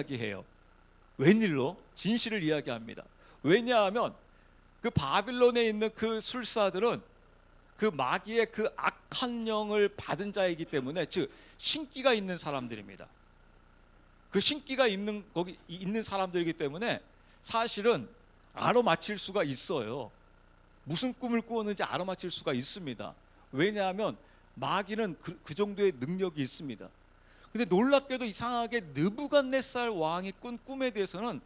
이야기해요. 웬일로? 진실을 이야기합니다. 왜냐하면 그 바빌론에 있는 그 술사들은 그 마귀의 그 악한 영을 받은 자이기 때문에, 즉 신기가 있는 사람들입니다. 그 신기가 있는 거기 있는 사람들이기 때문에 사실은 알아맞힐 수가 있어요. 무슨 꿈을 꾸었는지 알아맞힐 수가 있습니다. 왜냐하면 마귀는 그 정도의 능력이 있습니다. 근데 놀랍게도 이상하게 느부갓네살 왕이 꾼 꿈에 대해서는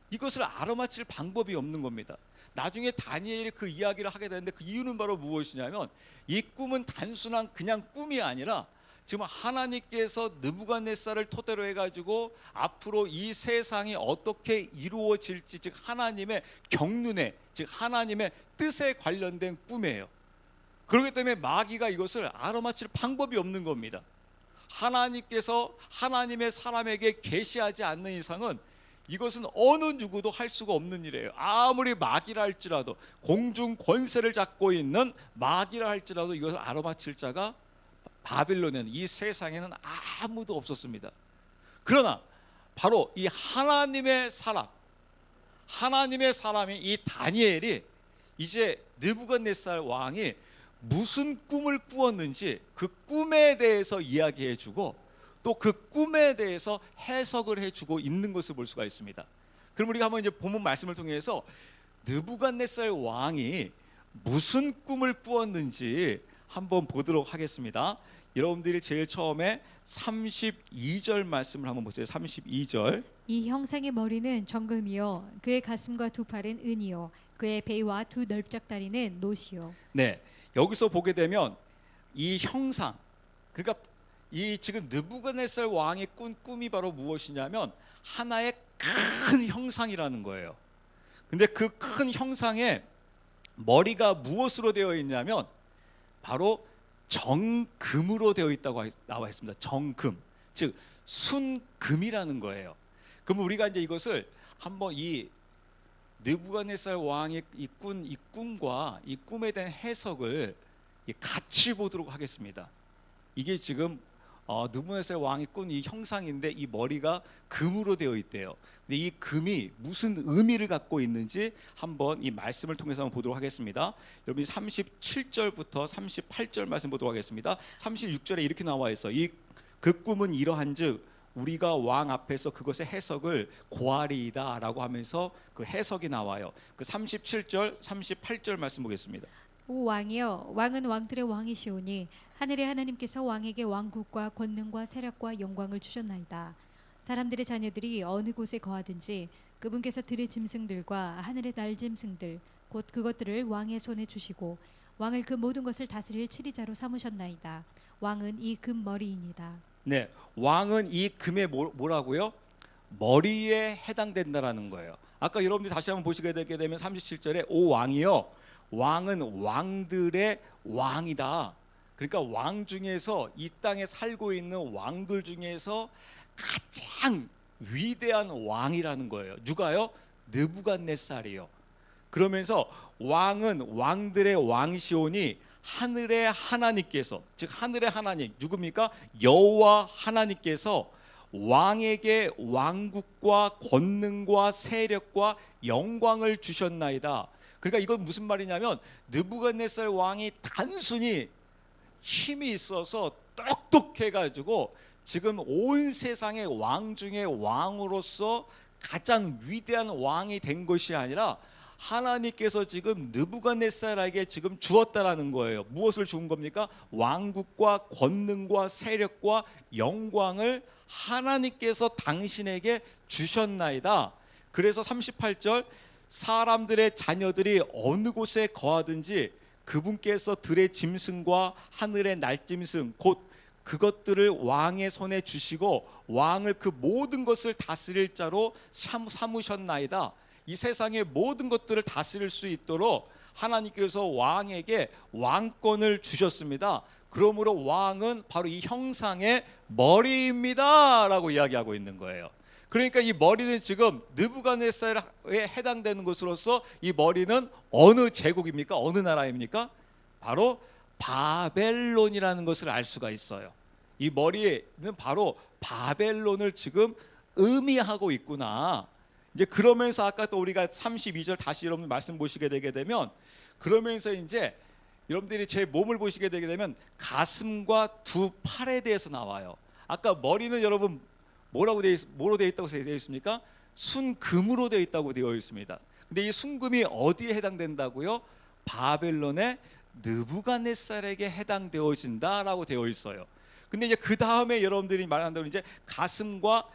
이것을 알아맞힐 방법이 없는 겁니다. 나중에 다니엘이 그 이야기를 하게 되는데 그 이유는 바로 무엇이냐면, 이 꿈은 단순한 그냥 꿈이 아니라 지금 하나님께서 느부갓네살을 토대로 해가지고 앞으로 이 세상이 어떻게 이루어질지, 즉 하나님의 경륜에, 즉 하나님의 뜻에 관련된 꿈이에요. 그렇기 때문에 마귀가 이것을 알아맞힐 방법이 없는 겁니다. 하나님께서 하나님의 사람에게 계시하지 않는 이상은 이것은 어느 누구도 할 수가 없는 일이에요. 아무리 마귀라 할지라도, 공중 권세를 잡고 있는 마귀라 할지라도 이것을 알아맞힐 자가 바빌론에는, 이 세상에는 아무도 없었습니다. 그러나 바로 이 하나님의 사람이 이 다니엘이 이제 느부갓네살 왕이 무슨 꿈을 꾸었는지 그 꿈에 대해서 이야기해주고 또 그 꿈에 대해서 해석을 해주고 있는 것을 볼 수가 있습니다. 그럼 우리가 한번 이제 본문 말씀을 통해서 느부갓네살 왕이 무슨 꿈을 꾸었는지 한번 보도록 하겠습니다. 여러분들이 제일 처음에 32절 말씀을 한번 보세요. 32절. 이 형상의 머리는 정금이요, 그의 가슴과 두 팔은 은이요, 그의 배와 두 넓적다리는 노시요. 네, 여기서 보게 되면 이 형상, 그러니까 이 지금 느부갓네살 왕이 꾼 꿈이 바로 무엇이냐면 하나의 큰 형상이라는 거예요. 근데 그 큰 형상에 머리가 무엇으로 되어 있냐면 바로 정금으로 되어 있다고 나와 있습니다. 정금, 즉 순금이라는 거예요. 그럼 우리가 이제 이것을 한번 이 느부갓네살 왕이 꾼 이 꿈과 이 꿈에 대한 해석을 같이 보도록 하겠습니다. 이게 지금 느부갓네살 왕이 꾼 이 형상인데 이 머리가 금으로 되어 있대요. 근데 이 금이 무슨 의미를 갖고 있는지 한번 이 말씀을 통해서 한번 보도록 하겠습니다. 여러분이 37절부터 38절 말씀 보도록 하겠습니다. 36절에 이렇게 나와 있어. 그 꿈은 이러한즉 우리가 왕 앞에서 그것의 해석을 고하리이다 라고 하면서 그 해석이 나와요. 그 37절 38절 말씀 보겠습니다. 오 왕이여, 왕은 왕들의 왕이시오니 하늘의 하나님께서 왕에게 왕국과 권능과 세력과 영광을 주셨나이다. 사람들의 자녀들이 어느 곳에 거하든지 그분께서 들의 짐승들과 하늘의 날 짐승들 곧 그것들을 왕의 손에 주시고 왕을 그 모든 것을 다스릴 치리자로 삼으셨나이다. 왕은 이 금 머리이니다. 네, 왕은 이 금의 뭐라고요? 머리에 해당된다라는 거예요. 아까 여러분들이 다시 한번 보시게 되게 되면 37절에 오 왕이여, 왕은 왕들의 왕이다. 그러니까 왕 중에서, 이 땅에 살고 있는 왕들 중에서 가장 위대한 왕이라는 거예요. 누가요? 느부갓네살이요. 그러면서 왕은 왕들의 왕이시오니 하늘의 하나님께서, 즉 하늘의 하나님 누굽니까? 여호와 하나님께서 왕에게 왕국과 권능과 세력과 영광을 주셨나이다. 그러니까 이건 무슨 말이냐면 느부갓네살 왕이 단순히 힘이 있어서 똑똑해가지고 지금 온 세상의 왕 중에 왕으로서 가장 위대한 왕이 된 것이 아니라 하나님께서 지금 느부갓네살에게 지금 주었다라는 거예요. 무엇을 준 겁니까? 왕국과 권능과 세력과 영광을 하나님께서 당신에게 주셨나이다. 그래서 38절 사람들의 자녀들이 어느 곳에 거하든지 그분께서 들의 짐승과 하늘의 날짐승 곧 그것들을 왕의 손에 주시고 왕을 그 모든 것을 다스릴 자로 삼으셨나이다. 이 세상의 모든 것들을 다스릴 수 있도록 하나님께서 왕에게 왕권을 주셨습니다. 그러므로 왕은 바로 이 형상의 머리입니다 라고 이야기하고 있는 거예요. 그러니까 이 머리는 지금 느부갓네살에 해당되는 것으로서 이 머리는 어느 제국입니까? 어느 나라입니까? 바로 바벨론이라는 것을 알 수가 있어요. 이 머리는 바로 바벨론을 지금 의미하고 있구나. 이제 그러면서 아까 또 우리가 32절 다시 여러분 말씀 보시게 되게 되면 그러면서 이제 여러분들이 제 몸을 보시게 되게 되면 가슴과 두 팔에 대해서 나와요. 아까 머리는 여러분 뭐로 되어 있다고 되어 있습니까? 순금으로 되어 있다고 되어 있습니다. 근데 이 순금이 어디에 해당된다고요? 바벨론의 느부갓네살에게 해당되어진다라고 되어 있어요. 근데 이제 그 다음에 여러분들이 말한다면 이제 가슴과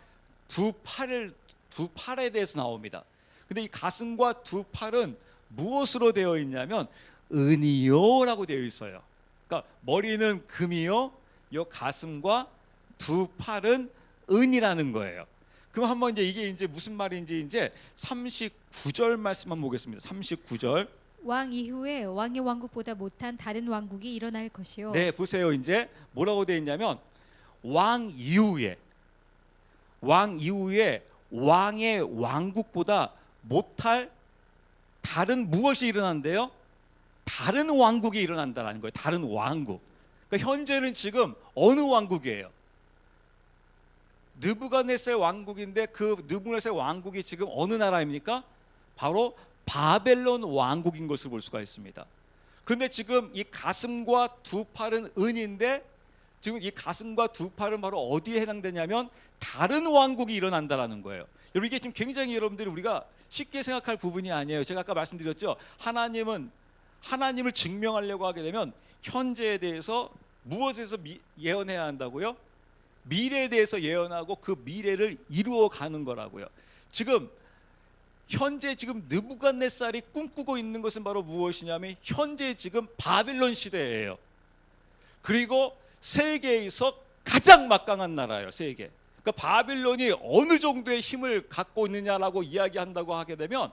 두 팔에 대해서 나옵니다. 근데 이 가슴과 두 팔은 무엇으로 되어 있냐면 은이요라고 되어 있어요. 그러니까 머리는 금이요, 요 가슴과 두 팔은 은이라는 거예요. 그럼 한번 이제 이게 이제 무슨 말인지 이제 39절 말씀 한번 보겠습니다. 39절. 왕 이후에 왕의 왕국보다 못한 다른 왕국이 일어날 것이요. 네, 보세요. 이제 뭐라고 되어 있냐면 왕 이후에 왕의 왕국보다 못할 다른 무엇이 일어난대요? 다른 왕국이 일어난다라는 거예요. 다른 왕국. 그러니까 현재는 지금 어느 왕국이에요? 느부갓네살 왕국인데 그 느부갓네살 왕국이 지금 어느 나라입니까? 바로 바벨론 왕국인 것을 볼 수가 있습니다. 그런데 지금 이 가슴과 두 팔은 은인데 지금 이 가슴과 두 팔은 바로 어디에 해당되냐면 다른 왕국이 일어난다라는 거예요. 여러분 이게 지금 굉장히 여러분들이 우리가 쉽게 생각할 부분이 아니에요. 제가 아까 말씀드렸죠. 하나님을 증명하려고 하게 되면 현재에 대해서 무엇에서 예언해야 한다고요? 미래에 대해서 예언하고 그 미래를 이루어 가는 거라고요. 현재 지금 느부갓네살이 꿈꾸고 있는 것은 바로 무엇이냐면 현재 지금 바빌론 시대예요. 그리고 세계에서 가장 막강한 나라예요. 세계. 그러니까 바빌론이 어느 정도의 힘을 갖고 있느냐라고 이야기한다고 하게 되면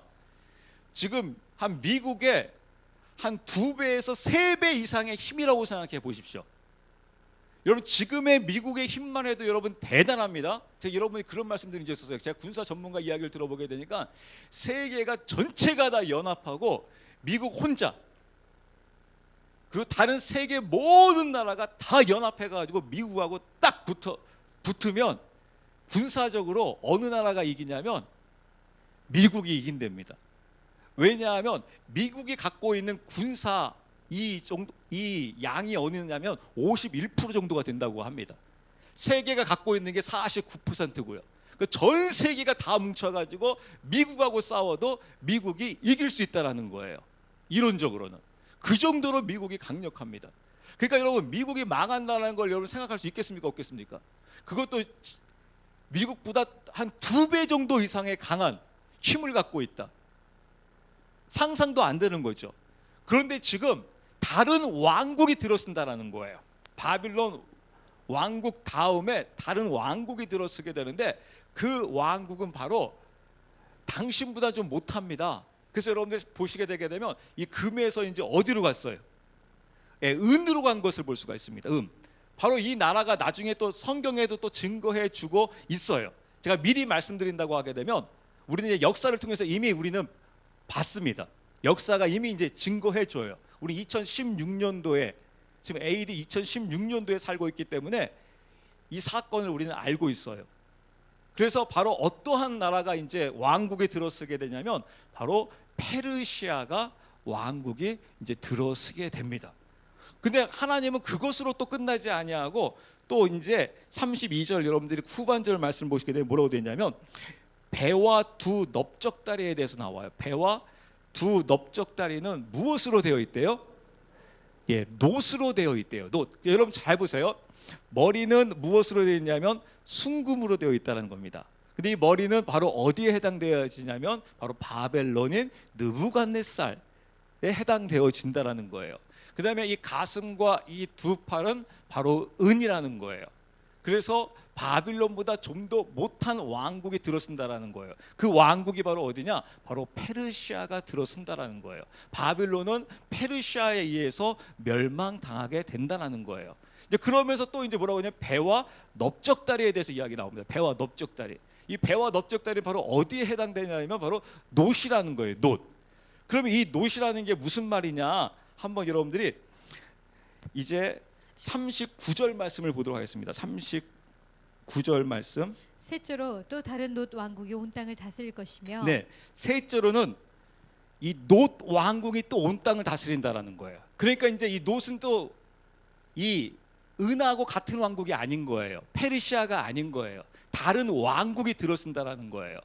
지금 한 미국의 한 2배에서 3배 이상의 힘이라고 생각해 보십시오. 여러분 지금의 미국의 힘만 해도 여러분 대단합니다. 제가 여러분이 그런 말씀드린 적이 있었어요. 제가 군사 전문가 이야기를 들어보게 되니까 세계가 전체가 다 연합하고 미국 혼자 그리고 다른 세계 모든 나라가 다 연합해가지고 미국하고 딱 붙으면 군사적으로 어느 나라가 이기냐면 미국이 이긴답니다. 왜냐하면 미국이 갖고 있는 군사 이 양이 어느냐면 51% 정도가 된다고 합니다. 세계가 갖고 있는 게 49%고요. 전 세계가 다 뭉쳐가지고 미국하고 싸워도 미국이 이길 수 있다라는 거예요. 이론적으로는 그 정도로 미국이 강력합니다. 그러니까 여러분 미국이 망한다는 걸 여러분 생각할 수 있겠습니까? 없겠습니까? 그것도 미국보다 한 2배 정도 이상의 강한 힘을 갖고 있다. 상상도 안 되는 거죠. 그런데 지금 다른 왕국이 들어선다라는 거예요. 바빌론 왕국 다음에 다른 왕국이 들어서게 되는데 그 왕국은 바로 당신보다 좀 못합니다. 그래서 여러분들 보시게 되게 되면 이 금에서 이제 어디로 갔어요? 은으로 간 것을 볼 수가 있습니다. 바로 이 나라가 나중에 또 성경에도 또 증거해 주고 있어요. 제가 미리 말씀드린다고 하게 되면 우리는 이제 역사를 통해서 이미 우리는 봤습니다. 역사가 이미 이제 증거해 줘요. 우리 2016년도에 지금 AD 2016년도에 살고 있기 때문에 이 사건을 우리는 알고 있어요. 그래서 바로 어떠한 나라가 이제 왕국에 들어서게 되냐면 바로 페르시아가 왕국이 이제 들어서게 됩니다. 근데 하나님은 그것으로 또 끝나지 아니하고 또 이제 32절 여러분들이 후반절 말씀 보시게 되면 뭐라고 되어 있냐면 배와 두 넓적다리에 대해서 나와요. 배와 두 넓적다리는 무엇으로 되어 있대요? 놋으로 되어 있대요. 놋. 여러분 잘 보세요. 머리는 무엇으로 되어 있냐면 순금으로 되어 있다는 겁니다. 근데 이 머리는 바로 어디에 해당되어지냐면 바로 바벨론인 느부갓네살에 해당되어진다라는 거예요. 그 다음에 이 가슴과 이 두 팔은 바로 은이라는 거예요. 그래서 바빌론보다 좀 더 못한 왕국이 들어선다라는 거예요. 그 왕국이 바로 어디냐? 바로 페르시아가 들어선다라는 거예요. 바빌론은 페르시아에 의해서 멸망당하게 된다라는 거예요. 이제 그러면서 또 이제 뭐라고 하냐? 배와 넓적다리에 대해서 이야기 나옵니다. 배와 넓적다리. 이 배와 넓적다리 바로 어디에 해당되냐면 바로 놋이라는 거예요. 놋. 그러면 이 놋이라는 게 무슨 말이냐? 한번 여러분들이 이제 39절 말씀을 보도록 하겠습니다. 39절 말씀. 셋째로 또 다른 놋 왕국이 온 땅을 다스릴 것이며 네, 셋째로는 이 놋 왕국이 또 온 땅을 다스린다라는 거예요. 그러니까 이제 이 놋은 또 이 은하고 같은 왕국이 아닌 거예요. 페르시아가 아닌 거예요. 다른 왕국이 들어선다라는 거예요.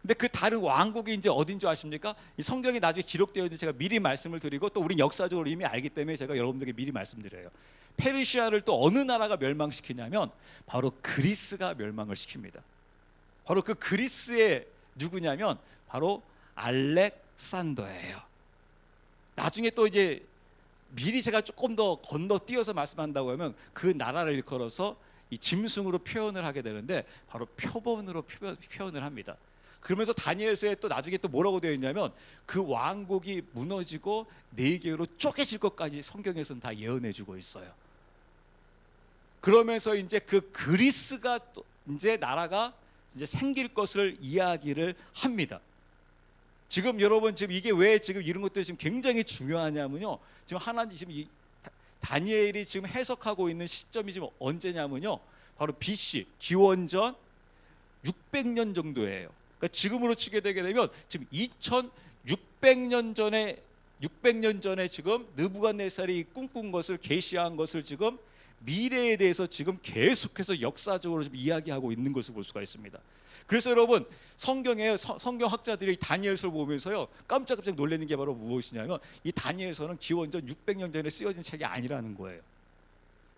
근데 그 다른 왕국이 이제 어딘 줄 아십니까? 이 성경에 나중에 기록되어 있는지 제가 미리 말씀을 드리고 또 우리 역사적으로 이미 알기 때문에 제가 여러분들에게 미리 말씀드려요. 페르시아를 또 어느 나라가 멸망시키냐면 바로 그리스가 멸망을 시킵니다. 바로 그 그리스의 누구냐면 바로 알렉산더예요. 나중에 또 이제 미리 제가 조금 더 건너뛰어서 말씀한다고 하면 그 나라를 일컬어서 이 짐승으로 표현을 하게 되는데 바로 표본으로 표현을 합니다. 그러면서 다니엘서에 또 나중에 또 뭐라고 되어 있냐면 그 왕국이 무너지고 네 개로 쪼개질 것까지 성경에서는 다 예언해 주고 있어요. 그러면서 이제 그 그리스가 또 이제 나라가 이제 생길 것을 이야기를 합니다. 지금 여러분 지금 이게 왜 지금 이런 것들이 지금 굉장히 중요하냐면요. 지금 하나님 지금 이 다니엘이 지금 해석하고 있는 시점이 지금 언제냐면요. 바로 BC 기원전 600년 정도예요. 그러니까 지금으로 치게 되게 되면 지금 2600년 전에 지금 느부갓네살이 꿈꾼 것을 계시한 것을 지금 미래에 대해서 지금 계속해서 역사적으로 좀 이야기하고 있는 것을 볼 수가 있습니다. 그래서 여러분 성경에 성경학자들이 다니엘서를 보면서요 깜짝깜짝 놀라는 게 바로 무엇이냐면 이 다니엘서는 기원전 600년 전에 쓰여진 책이 아니라는 거예요.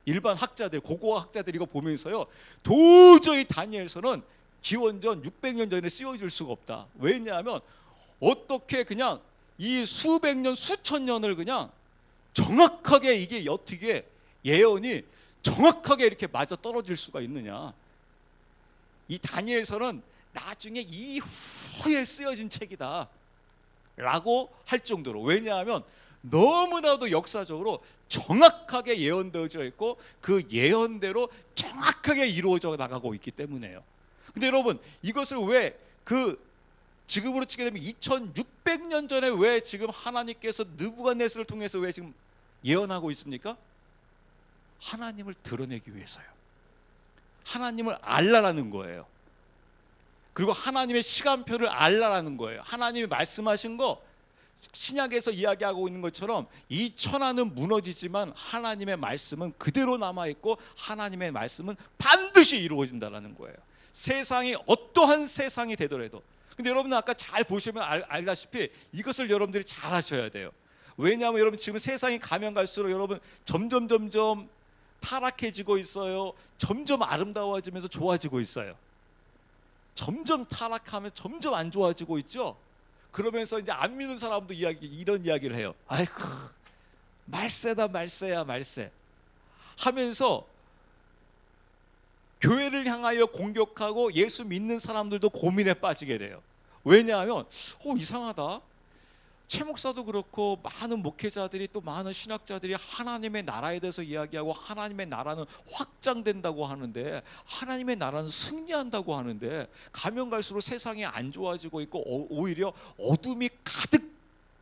일반 학자들, 고고학 학자들이 이거 보면서요 도저히 다니엘서는 기원전 600년 전에 쓰여질 수가 없다. 왜냐하면 어떻게 그냥 이 수백 년, 수천 년을 그냥 정확하게 이게 어떻게 예언이 정확하게 이렇게 맞아 떨어질 수가 있느냐. 이 다니엘서는 나중에 이후에 쓰여진 책이다 라고 할 정도로, 왜냐하면 너무나도 역사적으로 정확하게 예언되어져 있고 그 예언대로 정확하게 이루어져 나가고 있기 때문에요. 근데 여러분 이것을 왜 그 지금으로 치게 되면 2600년 전에 왜 지금 하나님께서 느부갓네살을 통해서 왜 지금 예언하고 있습니까? 하나님을 드러내기 위해서요. 하나님을 알라라는 거예요. 그리고 하나님의 시간표를 알라라는 거예요. 하나님이 말씀하신 거 신약에서 이야기하고 있는 것처럼 이 천하는 무너지지만 하나님의 말씀은 그대로 남아있고 하나님의 말씀은 반드시 이루어진다라는 거예요. 세상이 어떠한 세상이 되더라도. 근데 여러분 아까 잘 보시면 알다시피 이것을 여러분들이 잘 하셔야 돼요. 왜냐하면 여러분 지금 세상이 가면 갈수록 여러분 점점 타락해지고 있어요. 점점 아름다워지면서 좋아지고 있어요. 점점 타락하면 점점 안 좋아지고 있죠. 그러면서 이제 안 믿는 사람도 이런 이야기를 해요. 아이고 말세다 말세야 말세 하면서 교회를 향하여 공격하고 예수 믿는 사람들도 고민에 빠지게 돼요. 왜냐하면 이상하다. 최 목사도 그렇고 많은 목회자들이 또 많은 신학자들이 하나님의 나라에 대해서 이야기하고 하나님의 나라는 확장된다고 하는데 하나님의 나라는 승리한다고 하는데 가면 갈수록 세상이 안 좋아지고 있고 오히려 어둠이 가득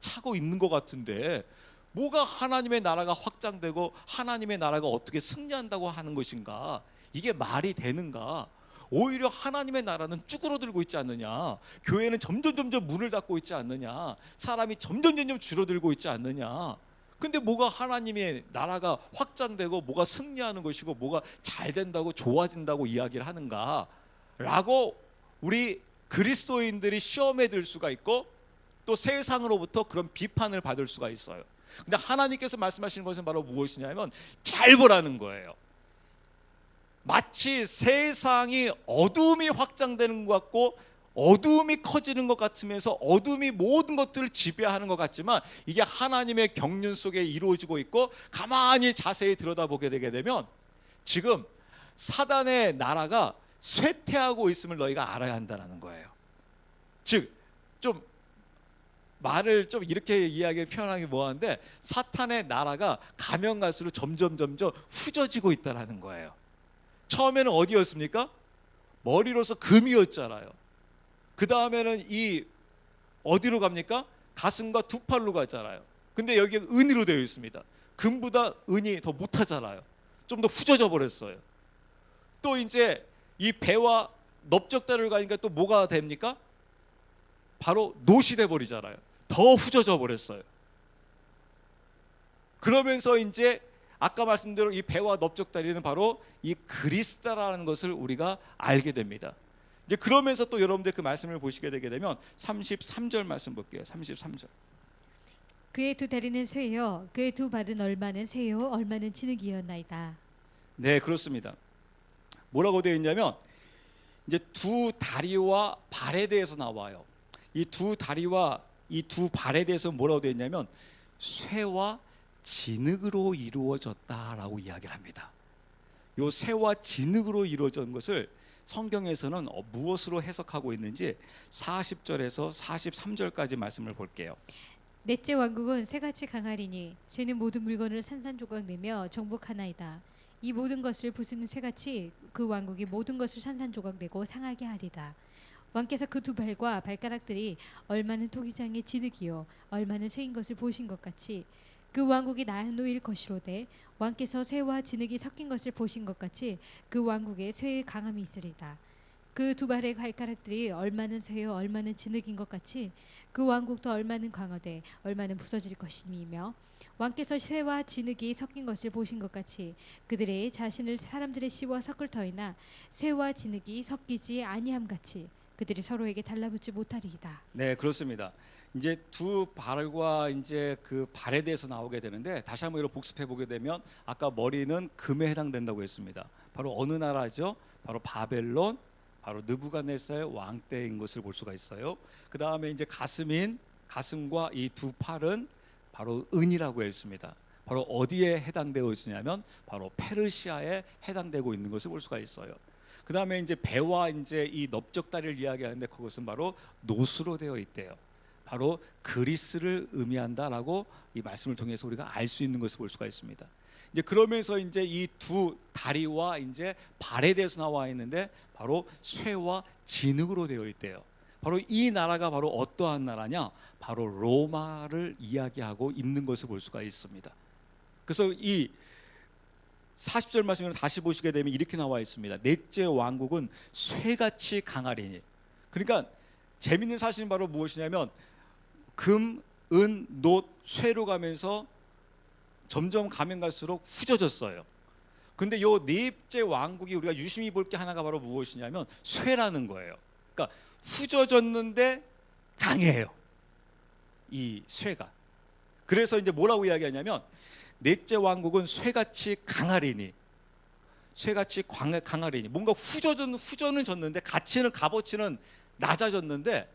차고 있는 것 같은데 뭐가 하나님의 나라가 확장되고 하나님의 나라가 어떻게 승리한다고 하는 것인가? 이게 말이 되는가? 오히려 하나님의 나라는 쭈그러들고 있지 않느냐, 교회는 점점 문을 닫고 있지 않느냐, 사람이 점점 줄어들고 있지 않느냐. 근데 뭐가 하나님의 나라가 확장되고 뭐가 승리하는 것이고 뭐가 잘 된다고 좋아진다고 이야기를 하는가 라고 우리 그리스도인들이 시험에 들 수가 있고 또 세상으로부터 그런 비판을 받을 수가 있어요. 근데 하나님께서 말씀하시는 것은 바로 무엇이냐면 잘 보라는 거예요. 마치 세상이 어둠이 확장되는 것 같고 어둠이 커지는 것 같으면서 어둠이 모든 것들을 지배하는 것 같지만 이게 하나님의 경륜 속에 이루어지고 있고 가만히 자세히 들여다보게 되게 되면 지금 사단의 나라가 쇠퇴하고 있음을 너희가 알아야 한다는 거예요. 즉 좀 말을 좀 이렇게 표현하기 뭐하는데 사탄의 나라가 가면 갈수록 점점 후져지고 있다는 거예요. 처음에는 어디였습니까? 머리로서 금이었잖아요. 그 다음에는 이 어디로 갑니까? 가슴과 두 팔로 가잖아요. 근데 여기 은으로 되어 있습니다. 금보다 은이 더 못하잖아요. 좀 더 후져져 버렸어요. 또 이제 이 배와 넓적다리로 가니까 또 뭐가 됩니까? 바로 노시 돼 버리잖아요. 더 후져져 버렸어요. 그러면서 이제 아까 말씀대로 이 배와 넓적다리는 바로 이 그리스도라는 것을 우리가 알게 됩니다. 이제 그러면서 또 여러분들 그 말씀을 보시게 되게 되면 33절 말씀 볼게요. 33절. 그의 두 다리는 쇠요 그의 두 발은 얼마는 쇠요 얼마는 진흙이었나이다. 네, 그렇습니다. 뭐라고 되어 있냐면 이제 두 다리와 발에 대해서 나와요. 이 두 다리와 이 두 발에 대해서 뭐라고 되어 있냐면 쇠와 진흙으로 이루어졌다라고 이야기를 합니다. 요 쇠와 진흙으로 이루어진 것을 성경에서는 무엇으로 해석하고 있는지 40절에서 43절까지 말씀을 볼게요. 넷째 왕국은 새같이 강하리니 쇠는 모든 물건을 산산조각 내며 정복하나이다. 이 모든 것을 부수는 쇠같이 그 왕국이 모든 것을 산산조각 내고 상하게 하리라. 왕께서 그 두 발과 발가락들이 얼마는 토기장의 진흙이요 얼마는 쇠인 것을 보신 것 같이 그 왕국이 나누일 것이로되 왕께서 쇠와 진흙이 섞인 것을 보신 것 같이 그 왕국에 쇠의 강함이 있으리다. 그 두 발의 발가락들이 얼마는 쇠요 얼마는 진흙인 것 같이 그 왕국도 얼마는 강화돼 얼마는 부서질 것이며 왕께서 쇠와 진흙이 섞인 것을 보신 것 같이 그들의 자신을 사람들의 씨와 섞을 터이나 쇠와 진흙이 섞이지 아니함 같이 그들이 서로에게 달라붙지 못하리이다. 네, 그렇습니다. 이제 두 발과 이제 그 발에 대해서 나오게 되는데 다시 한번 이걸 복습해 보게 되면 아까 머리는 금에 해당된다고 했습니다. 바로 어느 나라죠? 바로 바벨론, 바로 느부갓네살 왕 때인 것을 볼 수가 있어요. 그 다음에 이제 가슴과 이 두 팔은 바로 은이라고 했습니다. 바로 어디에 해당되어 있느냐면 바로 페르시아에 해당되고 있는 것을 볼 수가 있어요. 그 다음에 이제 배와 이제 이 넓적다리를 이야기하는데 그것은 바로 노수로 되어 있대요. 바로 그리스를 의미한다라고 이 말씀을 통해서 우리가 알 수 있는 것을 볼 수가 있습니다. 이제 그러면서 이제 이 두 다리와 이제 발에 대해서 나와 있는데 바로 쇠와 진흙으로 되어 있대요. 바로 이 나라가 바로 어떠한 나라냐? 바로 로마를 이야기하고 있는 것을 볼 수가 있습니다. 그래서 이 40절 말씀을 다시 보시게 되면 이렇게 나와 있습니다. 넷째 왕국은 쇠같이 강하리니. 그러니까 재밌는 사실은 바로 무엇이냐면 금, 은, 놋, 쇠로 가면서 점점 가면 갈수록 후져졌어요. 근데 요 넷째 왕국이 우리가 유심히 볼 게 하나가 바로 무엇이냐면 쇠라는 거예요. 그러니까 후져졌는데 강해요. 이 쇠가. 그래서 이제 뭐라고 이야기하냐면 넷째 왕국은 쇠같이 강하리니. 쇠같이 강하리니. 뭔가 후져는 졌는데 값어치는 낮아졌는데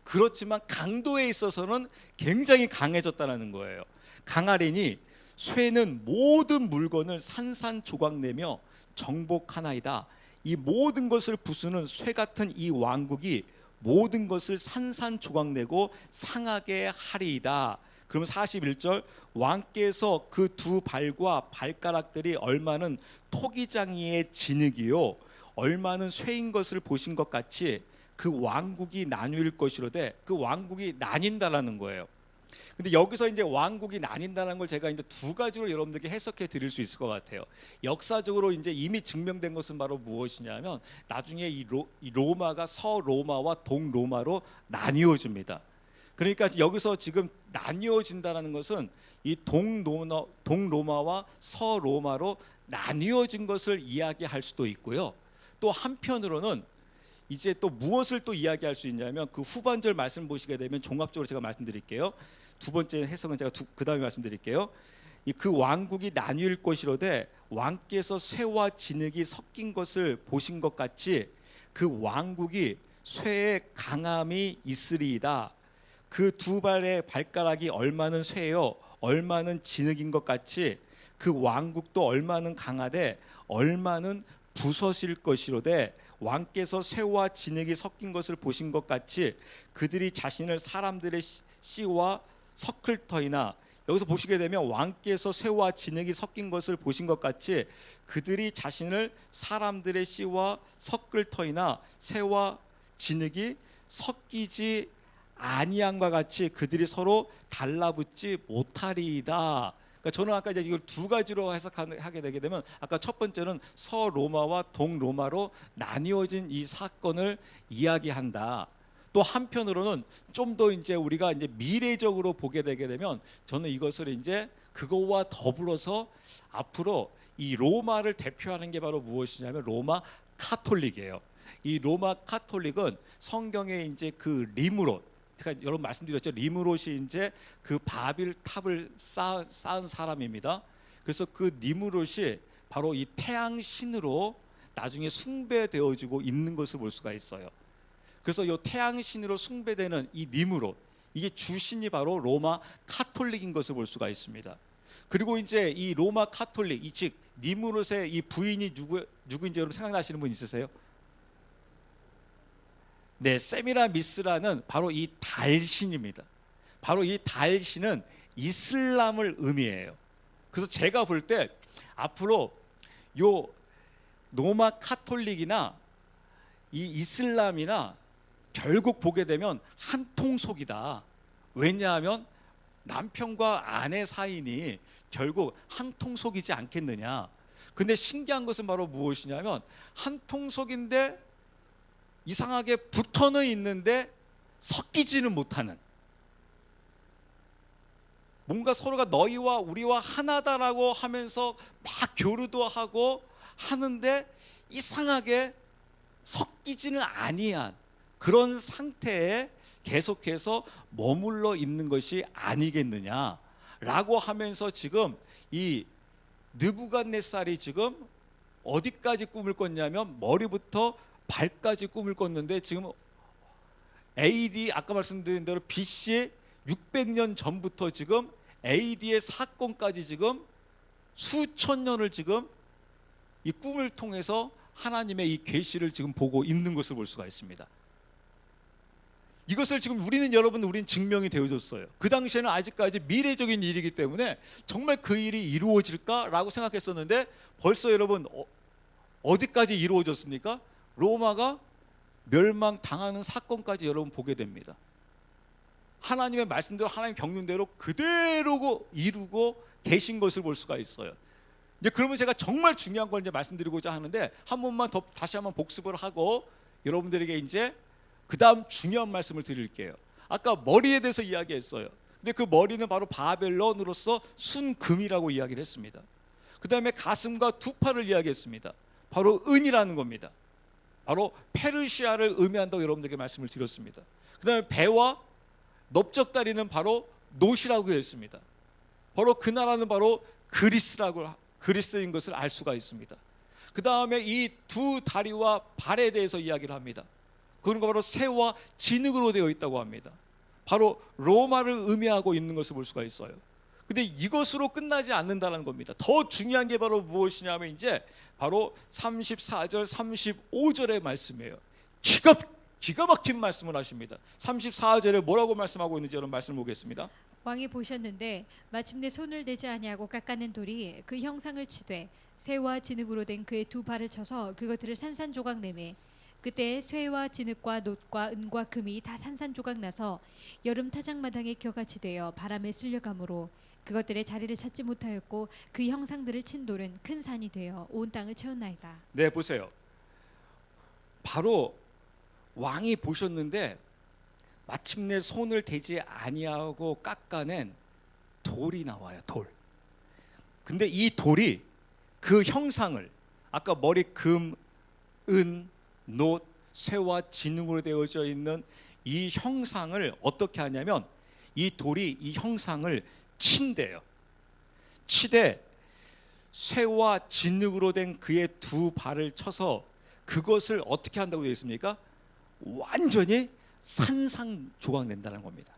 그렇지만 강도에 있어서는 굉장히 강해졌다는 거예요. 강하리니 쇠는 모든 물건을 산산조각내며 정복하나이다. 이 모든 것을 부수는 쇠 같은 이 왕국이 모든 것을 산산조각내고 상하게 하리이다. 그러면 41절 왕께서 그 두 발과 발가락들이 얼마는 토기장이의 진흙이요 얼마는 쇠인 것을 보신 것 같이 그 왕국이 나뉠 것이로되 그 왕국이 나뉜다라는 거예요. 근데 여기서 이제 왕국이 나뉜다는 걸 제가 이제 두 가지로 여러분들께 해석해 드릴 수 있을 것 같아요. 역사적으로 이제 이미 증명된 것은 바로 무엇이냐면 나중에 이 로마가 서로마와 동로마로 나뉘어집니다. 그러니까 여기서 지금 나뉘어진다는 것은 이 동로마와 서로마로 나뉘어진 것을 이야기할 수도 있고요. 또 한편으로는 이제 또 무엇을 또 이야기할 수 있냐면 그 후반절 말씀 보시게 되면 종합적으로 제가 말씀드릴게요. 두 번째 해석은 제가 그 다음에 말씀드릴게요. 그 왕국이 나뉠 것이로되 왕께서 쇠와 진흙이 섞인 것을 보신 것 같이 그 왕국이 쇠의 강함이 있으리이다. 그 두 발의 발가락이 얼마는 쇠요 얼마는 진흙인 것 같이 그 왕국도 얼마는 강하되 얼마는 부서질 것이로되 왕께서 쇠와 진흙이 섞인 것을 보신 것 같이 그들이 자신을 사람들의 씨와 섞을 터이나 여기서 보시게 되면 왕께서 쇠와 진흙이 섞인 것을 보신 것 같이 그들이 자신을 사람들의 씨와 섞을 터이나 쇠와 진흙이 섞이지 아니함과 같이 그들이 서로 달라붙지 못하리이다. 그러니까 저는 아까 이제 이걸 두 가지로 해석하게 되게 되면 아까 첫 번째는 서로마와 동로마로 나뉘어진 이 사건을 이야기한다. 또 한편으로는 좀 더 이제 우리가 이제 미래적으로 보게 되게 되면 저는 이것을 이제 그거와 더불어서 앞으로 이 로마를 대표하는 게 바로 무엇이냐면 로마 카톨릭이에요. 이 로마 카톨릭은 성경에 이제 그 리무롯, 그러니까 여러분 말씀드렸죠. 리무롯이 이제 그 바빌 탑을 쌓은 사람입니다. 그래서 그 리무롯이 바로 이 태양 신으로 나중에 숭배되어지고 있는 것을 볼 수가 있어요. 그래서 이 태양 신으로 숭배되는 이 리무롯, 이게 주신이 바로 로마 카톨릭인 것을 볼 수가 있습니다. 그리고 이제 이 로마 카톨릭, 즉 리무롯의 이 부인이 누구인지 여러분 생각나시는 분 있으세요? 네, 세미라미스라는 바로 이 달신입니다. 바로 이 달신은 이슬람을 의미해요. 그래서 제가 볼 때 앞으로 요 로마 카톨릭이나 이 이슬람이나 결국 보게 되면 한 통속이다. 왜냐하면 남편과 아내 사이니 결국 한 통속이지 않겠느냐. 근데 신기한 것은 바로 무엇이냐면 한 통속인데 이상하게 붙어는 있는데 섞이지는 못하는, 뭔가 서로가 너희와 우리와 하나다라고 하면서 막 교류도 하고 하는데 이상하게 섞이지는 아니한 그런 상태에 계속해서 머물러 있는 것이 아니겠느냐라고 하면서 지금 이 느부갓네살이 지금 어디까지 꿈을 꿨냐면 머리부터 발까지 꿈을 꿨는데 지금 AD 아까 말씀드린 대로 BC 600년 전부터 지금 AD의 사건까지 지금 수천 년을 지금 이 꿈을 통해서 하나님의 이 계시를 지금 보고 있는 것을 볼 수가 있습니다. 이것을 지금 우리는 증명이 되어졌어요. 그 당시에는 아직까지 미래적인 일이기 때문에 정말 그 일이 이루어질까라고 생각했었는데 벌써 여러분 어디까지 이루어졌습니까? 로마가 멸망당하는 사건까지 여러분 보게 됩니다. 하나님의 말씀대로 하나님 경륜대로 그대로 이루고 계신 것을 볼 수가 있어요. 이제 그러면 제가 정말 중요한 걸 이제 말씀드리고자 하는데 한 번만 더 다시 한번 복습을 하고 여러분들에게 이제 그 다음 중요한 말씀을 드릴게요. 아까 머리에 대해서 이야기했어요. 근데 그 머리는 바로 바벨론으로서 순금이라고 이야기를 했습니다. 그 다음에 가슴과 두 팔을 이야기했습니다. 바로 은이라는 겁니다. 바로 페르시아를 의미한다고 여러분들에게 말씀을 드렸습니다. 그 다음에 배와 넓적다리는 바로 놋이라고 했습니다. 바로 그 나라는 바로 그리스인 것을 알 수가 있습니다. 그 다음에 이 두 다리와 발에 대해서 이야기를 합니다. 그런 거 바로 새와 진흙으로 되어 있다고 합니다. 바로 로마를 의미하고 있는 것을 볼 수가 있어요. 근데 이것으로 끝나지 않는다는 겁니다. 더 중요한 게 바로 무엇이냐면 이제 바로 34절 35절의 말씀이에요. 기가 막힌 말씀을 하십니다. 34절에 뭐라고 말씀하고 있는지 여러분 말씀 보겠습니다. 왕이 보셨는데 마침내 손을 대지 아니하고 깎아낸 돌이 그 형상을 치되 쇠와 진흙으로 된 그의 두 발을 쳐서 그것들을 산산조각 내매 그때 쇠와 진흙과 놋과 은과 금이 다 산산조각 나서 여름 타작마당에 겨같이 되어 바람에 쓸려가므로 그것들의 자리를 찾지 못하였고 그 형상들을 친 돌은 큰 산이 되어 온 땅을 채웠나이다. 네, 보세요. 바로 왕이 보셨는데 마침내 손을 대지 아니하고 깎아낸 돌이 나와요. 돌. 근데 이 돌이 그 형상을 아까 머리 금, 은, 놋, 쇠와 진흙으로 되어져 있는 이 형상을 어떻게 하냐면 이 돌이 이 형상을 친대요. 치되 쇠와 진흙으로 된 그의 두 발을 쳐서 그것을 어떻게 한다고 되어 있습니까? 완전히 산산조각 낸다는 겁니다.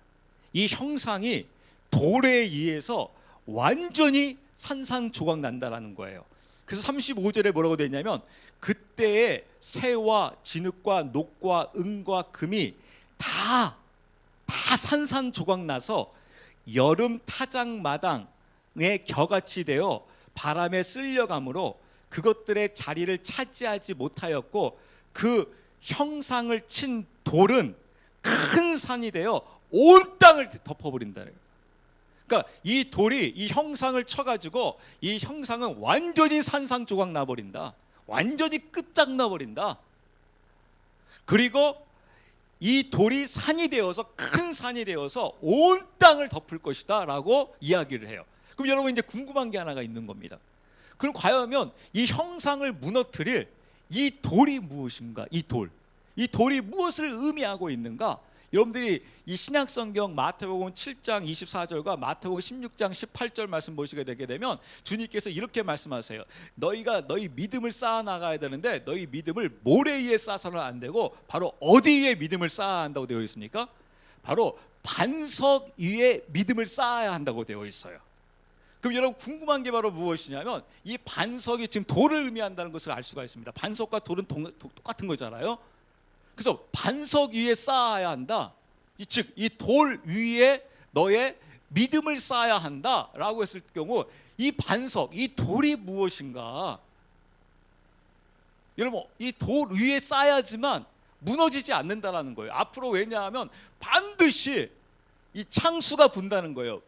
이 형상이 돌에 의해서 완전히 산산조각 난다는 거예요. 그래서 35절에 뭐라고 되어 있냐면 그때의 새와 진흙과 녹과 은과 금이 다 산산조각 나서 여름 타작마당에 겨같이 되어 바람에 쓸려가므로 그것들의 자리를 차지하지 못하였고 그 형상을 친 돌은 큰 산이 되어 온 땅을 덮어버린다. 그러니까 이 돌이 이 형상을 쳐가지고 이 형상은 완전히 산산조각 나버린다. 완전히 끝장나버린다. 그리고 이 돌이 산이 되어서 큰 산이 되어서 온 땅을 덮을 것이다 라고 이야기를 해요. 그럼 여러분 이제 궁금한 게 하나가 있는 겁니다. 그럼 과연 이 형상을 무너뜨릴 이 돌이 무엇인가? 이 돌이 무엇을 의미하고 있는가? 여러분들이 이 신약성경 마태복음 7장 24절과 마태복음 16장 18절 말씀 보시게 되게 되면 주님께서 이렇게 말씀하세요. 너희가 너희 믿음을 쌓아 나가야 되는데 너희 믿음을 모래 위에 쌓아서는 안 되고 바로 어디 위에 믿음을 쌓아야 한다고 되어 있습니까? 바로 반석 위에 믿음을 쌓아야 한다고 되어 있어요. 그럼 여러분 궁금한 게 바로 무엇이냐면 이 반석이 지금 돌을 의미한다는 것을 알 수가 있습니다. 반석과 돌은 똑같은 거잖아요. 그래서 반석 위에 쌓아야 한다. 즉 이 돌 위에 너의 믿음을 쌓아야 한다라고 했을 경우 이 반석, 이 돌이 무엇인가? 여러분 이 돌 위에 쌓아야지만 무너지지 않는다라는 거예요. 앞으로 왜냐하면 반드시 이 창수가 분다는 거예요.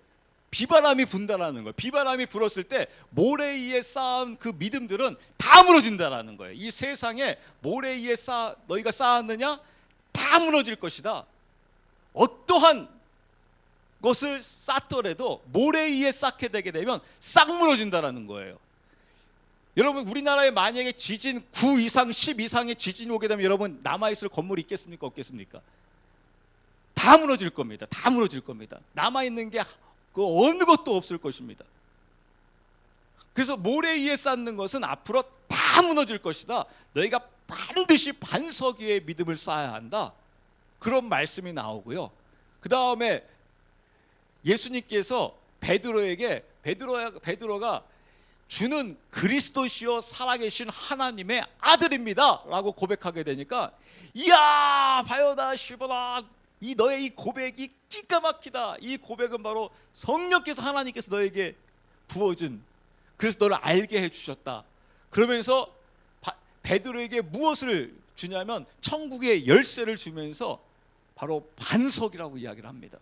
비바람이 분다라는 거예요. 비바람이 불었을 때 모래 위에 쌓은 그 믿음들은 다 무너진다라는 거예요. 이 세상에 모래 위에 너희가 쌓았느냐? 다 무너질 것이다. 어떠한 것을 쌓더라도 모래 위에 쌓게 되게 되면 싹 무너진다라는 거예요. 여러분 우리나라에 만약에 지진 9 이상 10 이상의 지진이 오게 되면 여러분 남아있을 건물이 있겠습니까? 없겠습니까? 다 무너질 겁니다. 다 무너질 겁니다. 남아있는 게 그 어느 것도 없을 것입니다. 그래서 모래 위에 쌓는 것은 앞으로 다 무너질 것이다. 너희가 반드시 반석 위에 믿음을 쌓아야 한다. 그런 말씀이 나오고요. 그 다음에 예수님께서 베드로가 주는 그리스도시요 살아계신 하나님의 아들입니다 라고 고백하게 되니까 이야 바요다 시보다 이 너의 이 고백이 기가 막히다. 이 고백은 바로 성령께서 하나님께서 너에게 부어준 그래서 너를 알게 해주셨다. 그러면서 베드로에게 무엇을 주냐면 천국의 열쇠를 주면서 바로 반석이라고 이야기를 합니다.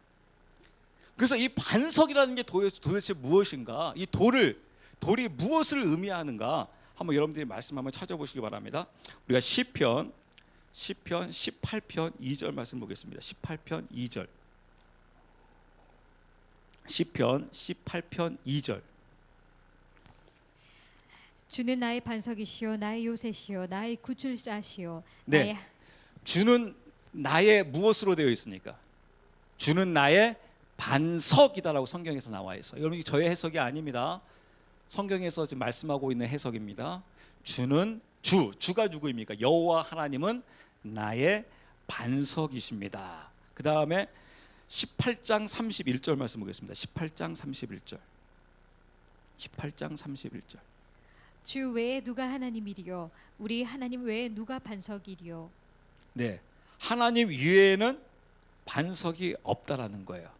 그래서 이 반석이라는 게 도대체 무엇인가? 이 돌이 무엇을 의미하는가? 한번 여러분들이 말씀 한번 찾아보시기 바랍니다. 우리가 시편 18편 2절 말씀 보겠습니다. 18편 2절. 시편 18편 2절. 주는 나의 반석이시요 나의 요새시요 나의 구출자시요. 네. 주는 나의 무엇으로 되어 있습니까? 주는 나의 반석이다라고 성경에서 나와 있어요. 여러분 저의 해석이 아닙니다. 성경에서 지금 말씀하고 있는 해석입니다. 주가 누구입니까? 여호와 하나님은 나의 반석이십니다. 그 다음에 18장 31절 말씀 보겠습니다. 18장 31절. 18장 31절. 주 외에 누가 하나님이리요? 우리 하나님 외에 누가 반석이리요? 네, 하나님 위에는 반석이 없다라는 거예요.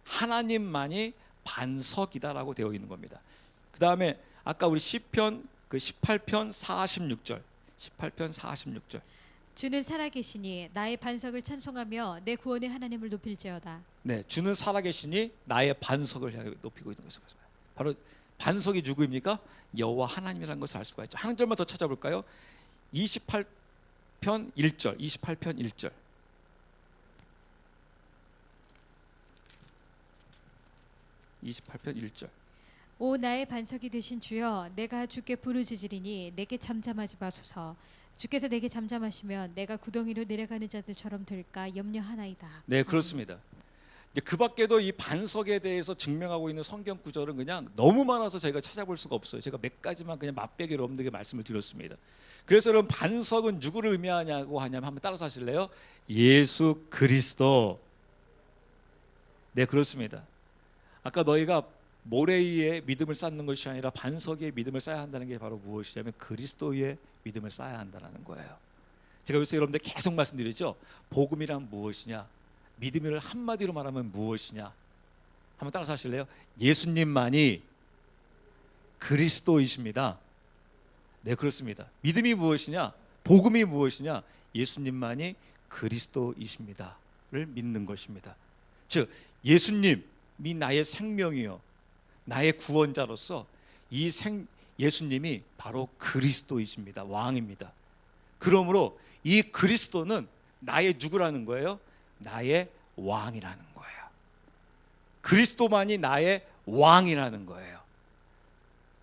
하나님만이 반석이다라고 되어 있는 겁니다. 그 다음에 아까 우리 시편 18편 46절. 18편 46절. 주는 살아계시니 나의 반석을 찬송하며 내 구원의 하나님을 높일지어다. 네, 주는 살아계시니 나의 반석을 향해 높이고 있는 것을 바로 반석이 누구입니까? 여호와 하나님이라는 것을 알 수가 있죠. 한 절만 더 찾아볼까요? 28편 1절. 28편 1절. 오 나의 반석이 되신 주여 내가 주께 부르짖으리니 내게 잠잠하지 마소서. 주께서 내게 잠잠하시면 내가 구덩이로 내려가는 자들처럼 될까 염려하나이다. 네, 그렇습니다. 그 밖에도 이 반석에 대해서 증명하고 있는 성경 구절은 그냥 너무 많아서 저희가 찾아볼 수가 없어요. 제가 몇 가지만 그냥 맛배기로 여러분들에게 말씀을 드렸습니다. 그래서 여러분 반석은 누구를 의미하냐고 하냐면 한번 따라서 하실래요? 예수 그리스도. 네, 그렇습니다. 아까 너희가 모래 위에 믿음을 쌓는 것이 아니라 반석 위에 믿음을 쌓아야 한다는 게 바로 무엇이냐면 그리스도 위에 믿음을 쌓아야 한다는 거예요. 제가 요새 여러분들 계속 말씀드리죠. 복음이란 무엇이냐? 믿음을 한마디로 말하면 무엇이냐? 한번 따라서 하실래요? 예수님만이 그리스도이십니다. 네, 그렇습니다. 믿음이 무엇이냐? 복음이 무엇이냐? 예수님만이 그리스도이십니다를 믿는 것입니다. 즉 예수님 나의 생명이요 나의 구원자로서 예수님이 바로 그리스도이십니다. 왕입니다. 그러므로 이 그리스도는 나의 누구라는 거예요? 나의 왕이라는 거예요. 그리스도만이 나의 왕이라는 거예요.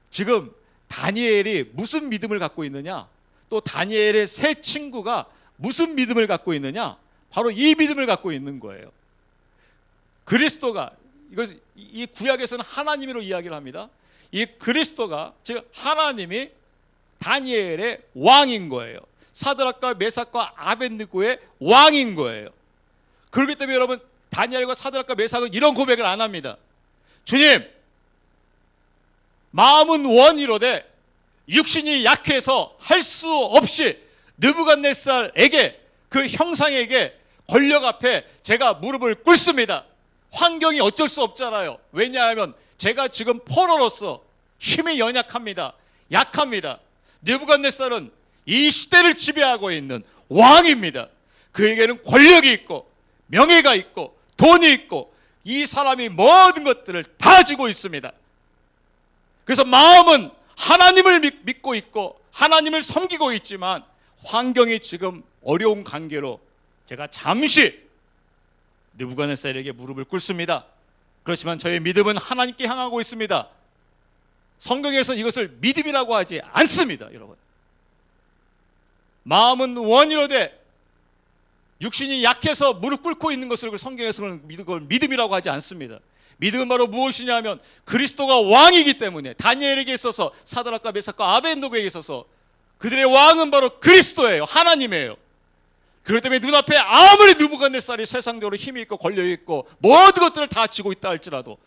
지금 다니엘이 무슨 믿음을 갖고 있느냐? 또 다니엘의 세 친구가 무슨 믿음을 갖고 있느냐? 바로 이 믿음을 갖고 있는 거예요. 그리스도가, 이 구약에서는 하나님으로 이야기를 합니다. 이 그리스도가, 즉 하나님이 다니엘의 왕인 거예요. 사드락과 메삭과 아벳느고의 왕인 거예요. 그렇기 때문에 여러분, 다니엘과 사드락과 메삭은 이런 고백을 안 합니다. 주님, 마음은 원이로되 육신이 약해서 할 수 없이 느부갓네살에게, 그 형상에게 권력 앞에 제가 무릎을 꿇습니다. 환경이 어쩔 수 없잖아요. 왜냐하면 제가 지금 포로로서 힘이 연약합니다. 약합니다. 느부갓네살은 이 시대를 지배하고 있는 왕입니다. 그에게는 권력이 있고 명예가 있고 돈이 있고 이 사람이 모든 것들을 다 지고 있습니다. 그래서 마음은 하나님을 믿고 있고 하나님을 섬기고 있지만 환경이 지금 어려운 관계로 제가 잠시 느부갓네살에게 무릎을 꿇습니다. 그렇지만 저의 믿음은 하나님께 향하고 있습니다. 성경에서 이것을 믿음이라고 하지 않습니다. 여러분, 마음은 원이로되 육신이 약해서 무릎 꿇고 있는 것을 성경에서는 믿음이라고 하지 않습니다. 믿음은 바로 무엇이냐 하면 그리스도가 왕이기 때문에 다니엘에게 있어서 사드락과 메삭과 아벳느고에게 있어서 그들의 왕은 바로 그리스도예요. 하나님이에요. 그렇기 때문에 눈앞에 아무리 느부갓네살이 세상적으로 힘이 있고 권력이 있고 모든 것들을 다 쥐고 있다 할지라도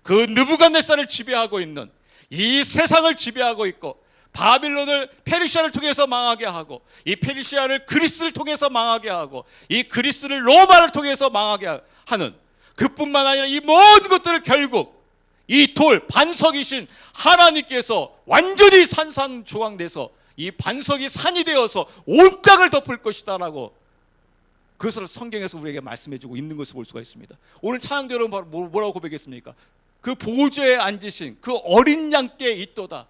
그 느부갓네살을 지배하고 있는, 이 세상을 지배하고 있고 바빌론을 페르시아를 통해서 망하게 하고 이 페르시아를 그리스를 통해서 망하게 하고 이 그리스를 로마를 통해서 망하게 하는, 그뿐만 아니라 이 모든 것들을 결국 이 돌 반석이신 하나님께서 완전히 산산조각내서 이 반석이 산이 되어서 온 땅을 덮을 것이다 라고 그것을 성경에서 우리에게 말씀해주고 있는 것을 볼 수가 있습니다. 오늘 찬양대 여러분 뭐라고 고백했습니까? 그 보좌에 앉으신 그 어린 양께 있도다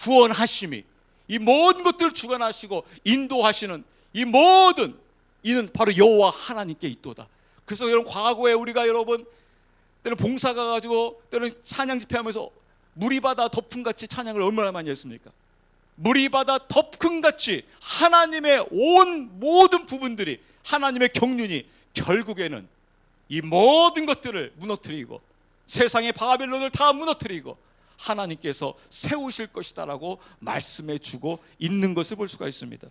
구원하심이, 이 모든 것들을 주관하시고 인도하시는 이 모든 이는 바로 여호와 하나님께 있도다. 그래서 여러분, 과거에 우리가 여러분 때는 봉사 가가지고 때는 찬양 집회하면서 무리바다 덮음같이 찬양을 얼마나 많이 했습니까? 무리바다 덮음같이 하나님의 온 모든 부분들이, 하나님의 경륜이 결국에는 이 모든 것들을 무너뜨리고 세상의 바벨론을 다 무너뜨리고 하나님께서 세우실 것이다 라고 말씀해 주고 있는 것을 볼 수가 있습니다.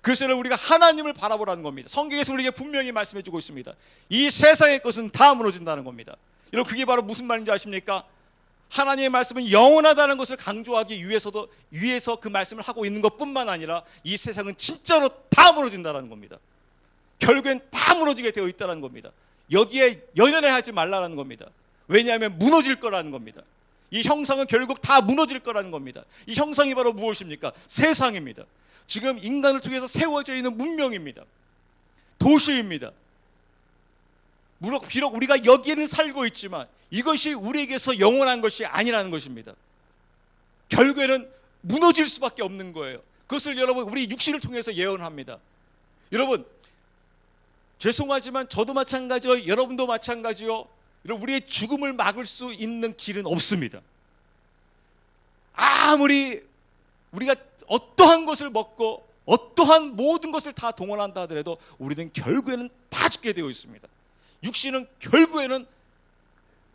그래서 우리가 하나님을 바라보라는 겁니다. 성경에서 우리에게 분명히 말씀해 주고 있습니다. 이 세상의 것은 다 무너진다는 겁니다. 여러분, 그게 바로 무슨 말인지 아십니까? 하나님의 말씀은 영원하다는 것을 강조하기 위해서 그 말씀을 하고 있는 것뿐만 아니라 이 세상은 진짜로 다 무너진다는 겁니다. 결국엔 다 무너지게 되어 있다는 겁니다. 여기에 연연해하지 말라는 겁니다. 왜냐하면 무너질 거라는 겁니다. 이 형상은 결국 다 무너질 거라는 겁니다. 이 형상이 바로 무엇입니까? 세상입니다. 지금 인간을 통해서 세워져 있는 문명입니다. 도시입니다. 비록 우리가 여기에는 살고 있지만 이것이 우리에게서 영원한 것이 아니라는 것입니다. 결국에는 무너질 수밖에 없는 거예요. 그것을 여러분, 우리 육신을 통해서 예언합니다. 여러분, 죄송하지만 저도 마찬가지요, 여러분도 마찬가지요. 우리의 죽음을 막을 수 있는 길은 없습니다. 아무리 우리가 어떠한 것을 먹고 어떠한 모든 것을 다 동원한다 하더라도 우리는 결국에는 다 죽게 되어 있습니다. 육신은 결국에는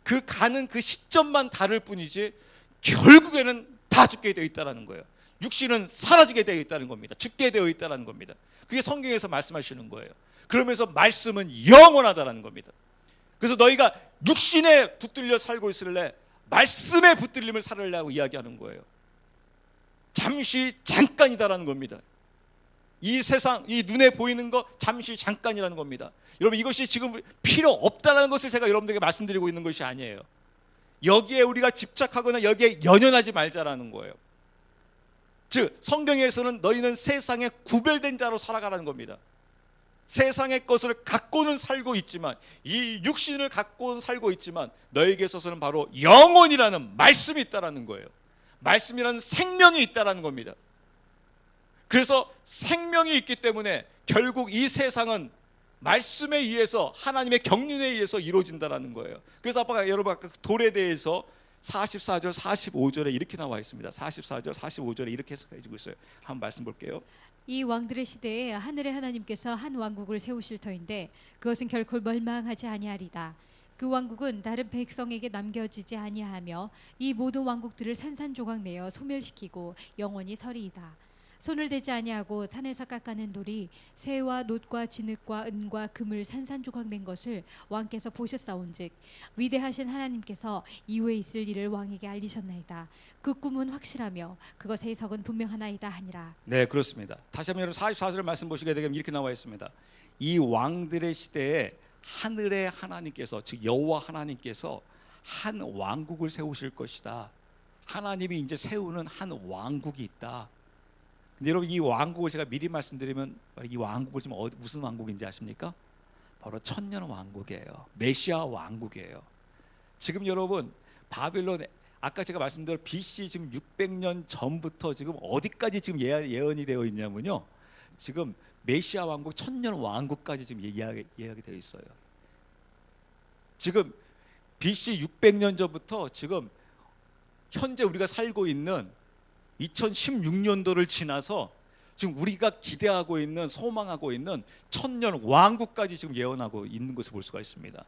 그 가는 그 시점만 다를 뿐이지 결국에는 다 죽게 되어 있다는 거예요. 육신은 사라지게 되어 있다는 겁니다. 죽게 되어 있다는 겁니다. 그게 성경에서 말씀하시는 거예요. 그러면서 말씀은 영원하다는 겁니다. 그래서 너희가 육신에 붙들려 살고 있을래 말씀에 붙들림을 살으려고 이야기하는 거예요. 잠시 잠깐이다라는 겁니다. 이 세상, 이 눈에 보이는 거 잠시 잠깐이라는 겁니다. 여러분, 이것이 지금 필요 없다는 것을 제가 여러분들에게 말씀드리고 있는 것이 아니에요. 여기에 우리가 집착하거나 여기에 연연하지 말자라는 거예요. 즉 성경에서는 너희는 세상에 구별된 자로 살아가라는 겁니다. 세상의 것을 갖고는 살고 있지만, 이 육신을 갖고는 살고 있지만 너에게 있어서는 바로 영혼이라는 말씀이 있다라는 거예요. 말씀이라는 생명이 있다라는 겁니다. 그래서 생명이 있기 때문에 결국 이 세상은 말씀에 의해서, 하나님의 경륜에 의해서 이루어진다라는 거예요. 그래서 여러분 아까 돌에 대해서 44절 45절에 이렇게 나와 있습니다. 44절 45절에 이렇게 해석해 주고 있어요. 한번 말씀 볼게요. 이 왕들의 시대에 하늘의 하나님께서 한 왕국을 세우실 터인데 그것은 결코 멸망하지 아니하리다. 그 왕국은 다른 백성에게 남겨지지 아니하며 이 모든 왕국들을 산산조각 내어 소멸시키고 영원히 서리이다. 손을 대지 아니하고 산에서 깎아낸 돌이 새와 놋과 진흙과 은과 금을 산산조각 낸 것을 왕께서 보셨사온즉 위대하신 하나님께서 이후에 있을 일을 왕에게 알리셨나이다. 그 꿈은 확실하며 그것의 해석은 분명하나이다 하니라. 네, 그렇습니다. 다시 한번 여러분 44절 말씀 보시게 되면 이렇게 나와 있습니다. 이 왕들의 시대에 하늘의 하나님께서, 즉 여호와 하나님께서 한 왕국을 세우실 것이다. 하나님이 이제 세우는 한 왕국이 있다. 근데 여러분 이 왕국을 제가 미리 말씀드리면, 이 왕국을 지금 무슨 왕국인지 아십니까? 바로 천년 왕국이에요. 메시아 왕국이에요. 지금 여러분 바빌론, 아까 제가 말씀드린 BC 지금 600년 전부터 지금 어디까지 지금 예언이 되어 있냐면요, 지금 메시아 왕국, 천년 왕국까지 지금 예약이 되어 있어요. 지금 BC 600년 전부터 지금 현재 우리가 살고 있는 2016년도를 지나서 지금 우리가 기대하고 있는, 소망하고 있는 천년 왕국까지 지금 예언하고 있는 것을 볼 수가 있습니다.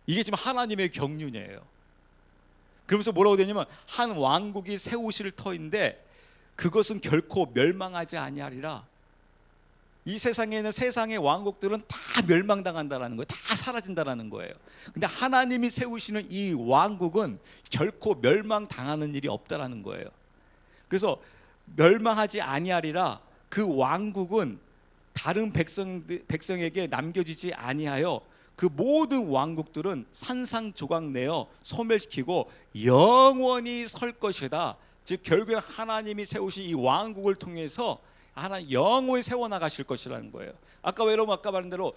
이게 지금 하나님의 경륜이에요. 그러면서 뭐라고 되냐면 한 왕국이 세우실 터인데 그것은 결코 멸망하지 아니하리라. 이 세상에 있는 세상의 왕국들은 다 멸망당한다라는 거예요. 다 사라진다라는 거예요. 근데 하나님이 세우시는 이 왕국은 결코 멸망당하는 일이 없다라는 거예요. 그래서 멸망하지 아니하리라. 그 왕국은 다른 백성에게 남겨지지 아니하여 그 모든 왕국들은 산산조각 내어 소멸시키고 영원히 설 것이다. 즉 결국엔 하나님이 세우신 이 왕국을 통해서 하나님 영원히 세워나가실 것이라는 거예요. 아까 여러분 아까 말한 대로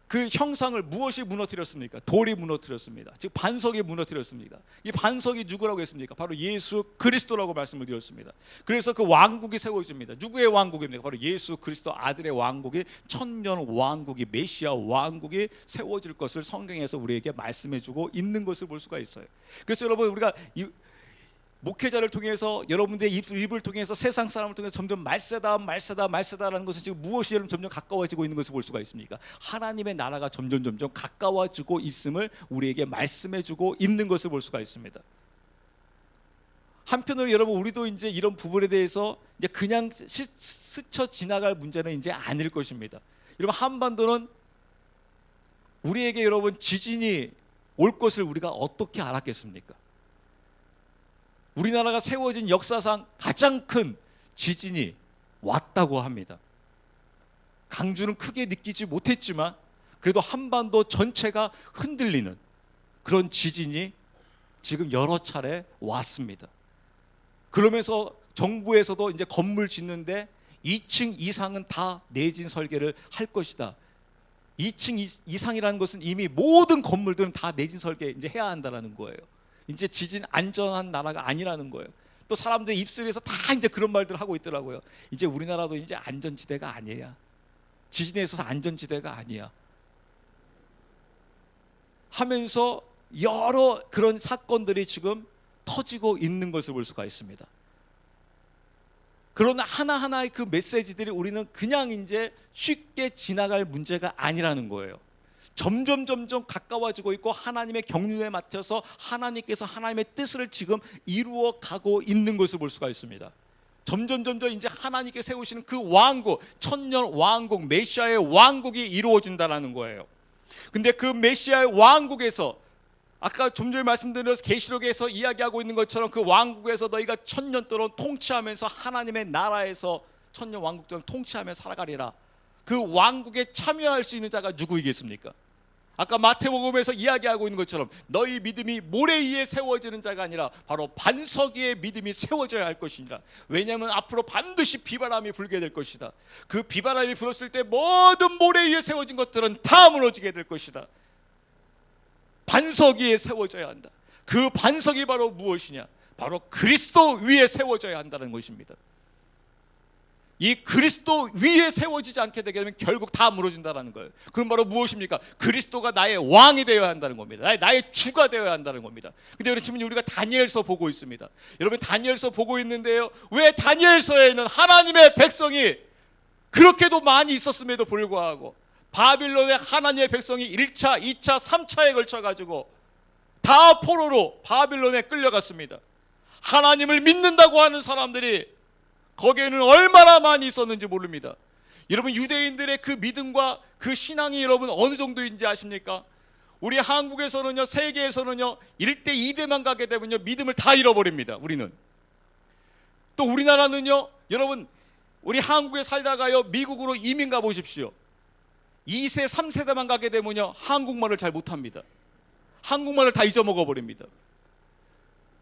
그 형상을 무엇이 무너뜨렸습니까? 돌이 무너뜨렸습니다. 즉 반석이 무너뜨렸습니다. 이 반석이 누구라고 했습니까? 바로 예수 그리스도라고 말씀을 드렸습니다. 그래서 그 왕국이 세워집니다. 누구의 왕국입니까? 바로 예수 그리스도 아들의 왕국이, 천년 왕국이, 메시아 왕국이 세워질 것을 성경에서 우리에게 말씀해주고 있는 것을 볼 수가 있어요. 그래서 여러분 우리가 목회자를 통해서, 여러분들의 입을 통해서, 세상 사람을 통해서 점점 말세다라는 것은 지금 무엇이 점점 가까워지고 있는 것을 볼 수가 있습니까? 하나님의 나라가 점점 가까워지고 있음을 우리에게 말씀해주고 있는 것을 볼 수가 있습니다. 한편으로 여러분 우리도 이제 이런 부분에 대해서 이제 그냥 스쳐 지나갈 문제는 이제 아닐 것입니다. 여러분 한반도는 우리에게 여러분 지진이 올 것을 우리가 어떻게 알았겠습니까? 우리나라가 세워진 역사상 가장 큰 지진이 왔다고 합니다. 강주는 크게 느끼지 못했지만 그래도 한반도 전체가 흔들리는 그런 지진이 지금 여러 차례 왔습니다. 그러면서 정부에서도 이제 건물 짓는데 2층 이상은 다 내진 설계를 할 것이다. 2층 이상이라는 것은 이미 모든 건물들은 다 내진 설계 이제 해야 한다라는 거예요. 이제 지진 안전한 나라가 아니라는 거예요. 또 사람들 입술에서 다 이제 그런 말들 하고 있더라고요. 이제 우리나라도 이제 안전지대가 아니야. 지진에 있어서 안전지대가 아니야. 하면서 여러 그런 사건들이 지금 터지고 있는 것을 볼 수가 있습니다. 그러나 하나하나의 그 메시지들이 우리는 그냥 이제 쉽게 지나갈 문제가 아니라는 거예요. 점점 가까워지고 있고 하나님의 경륜에 맞춰서 하나님께서 하나님의 뜻을 지금 이루어 가고 있는 것을 볼 수가 있습니다. 점점 이제 하나님께 세우시는 그 왕국, 천년 왕국, 메시아의 왕국이 이루어진다라는 거예요. 근데 그 메시아의 왕국에서 아까 좀 전에 말씀드린 계시록에서 이야기하고 있는 것처럼 그 왕국에서 너희가 천년 동안 통치하면서 하나님의 나라에서 천년 왕국 동안 통치하며 살아가리라. 그 왕국에 참여할 수 있는 자가 누구이겠습니까? 아까 마태복음에서 이야기하고 있는 것처럼 너희 믿음이 모래 위에 세워지는 자가 아니라 바로 반석 위에 믿음이 세워져야 할 것이니라. 왜냐하면 앞으로 반드시 비바람이 불게 될 것이다. 그 비바람이 불었을 때 모든 모래 위에 세워진 것들은 다 무너지게 될 것이다. 반석 위에 세워져야 한다. 그 반석이 바로 무엇이냐? 바로 그리스도 위에 세워져야 한다는 것입니다. 이 그리스도 위에 세워지지 않게 되게 되면 결국 다 무너진다는 거예요. 그럼 바로 무엇입니까? 그리스도가 나의 왕이 되어야 한다는 겁니다. 나의 주가 되어야 한다는 겁니다. 근데 여러분, 우리가 다니엘서 보고 있습니다. 여러분, 다니엘서 보고 있는데요, 왜 다니엘서에 있는 하나님의 백성이 그렇게도 많이 있었음에도 불구하고 바빌론의 하나님의 백성이 1차, 2차, 3차에 걸쳐가지고 다 포로로 바빌론에 끌려갔습니다. 하나님을 믿는다고 하는 사람들이 거기에는 얼마나 많이 있었는지 모릅니다. 여러분, 유대인들의 그 믿음과 그 신앙이 여러분 어느 정도인지 아십니까? 우리 한국에서는요, 세계에서는요, 1대 2대만 가게 되면요, 믿음을 다 잃어버립니다. 우리는. 또 우리나라는요, 여러분, 우리 한국에 살다가요, 미국으로 이민 가 보십시오. 2세, 3세대만 가게 되면요, 한국말을 잘 못합니다. 한국말을 다 잊어먹어 버립니다.